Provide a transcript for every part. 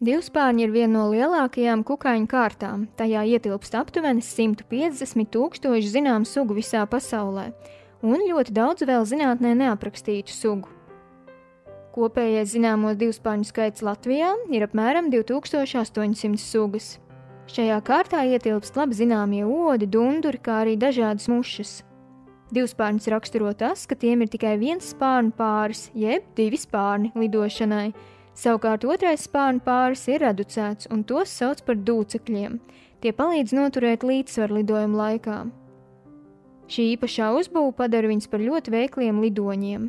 Divspārņi ir viena no lielākajām kukaiņu kārtām. Tajā ietilpst aptuveni 150,000 zināmu sugu visā pasaulē un ļoti daudz vēl zinātnē neaprakstītu sugu. Kopējais zināmo divspārņu skaits Latvijā ir apmēram 2800 sugas. Šajā kārtā ietilpst labi zināmie odi, dunduri, kā arī dažādas mušas. Divspārņus raksturo tas, ka tiem ir tikai viens spārnu pāris, jeb divi spārni lidošanai. Savukārt otrais spārnu pāris ir reducēts, un tos sauc par dūcekļiem. Tie palīdz noturēt līdzsvaru lidojuma laikā. Šī īpašā uzbūve padara viņus par ļoti veikliem lidoņiem.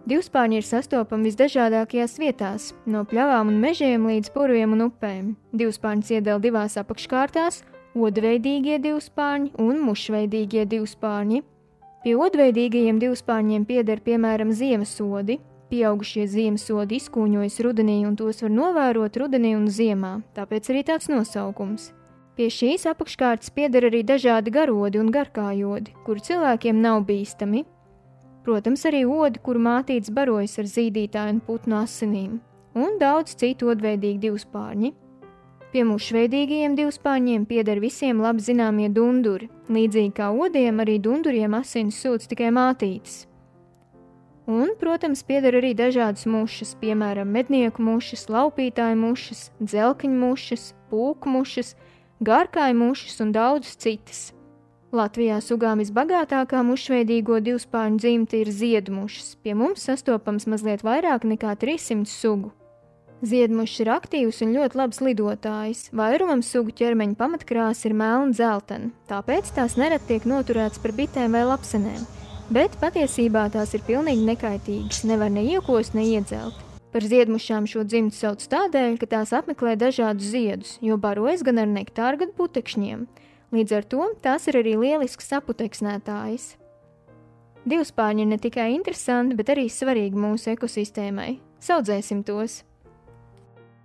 Divspārņi ir sastopami visdažādākajās vietās, no pļavām un mežiem līdz purviem un upēm. Divspārņus iedala divās apakškārtās – odveidīgie divspārņi un mušveidīgie divspārņi. Pie odveidīgajiem divspārņiem pieder piemēram ziemesodi. Pieaugušie ziemesodi izkūņojas rudenī, un tos var novērot rudenī un ziemā, tāpēc arī tāds nosaukums. Pie šīs apakškārtas pieder arī dažādi garodi un garkājodi, kuri cilvēkiem nav bīstami. Protams, arī odi, kuru mātītes barojas ar zīdītāju un putnu asinīm, un daudz citu odveidīgi divspārņi. Pie mušveidīgajiem divspārņiem pieder visiem labi zināmie dunduri. Līdzīgi kā odiem, arī dunduriem asinis sūc tikai mātītes. Un, protams, pieder arī dažādas mušas, piemēram, mednieku mušas, laupītāju mušas, dzelkņu mušas, pūku mušas, gārkāju mušas un daudzas citas. Latvijā sugām visbagātākā mušveidīgo divspārņu dzimte ir ziedmušas. Pie mums sastopams mazliet vairāk nekā 300 sugu. Ziedmušas ir aktīvs un ļoti labs lidotājs. Vairumam sugu ķermeņa pamatkrāsa ir melna dzeltena, tāpēc tās nerad tiek noturētas par bitēm vai lapsenēm. Bet patiesībā tās ir pilnīgi nekaitīgas, nevar ne iekost, ne iedzelt. Par ziedmušām šo dzimtu sauc tādēļ, ka tās apmeklē dažādus ziedus, jo barojas gan ar nektāru, gan putekšņiem. Līdz ar to tās ir arī lielisks saputeksnētājs. Divspārņi ir ne tikai interesanti, bet arī svarīgi mūsu ekosistēmai. Saudzēsim tos!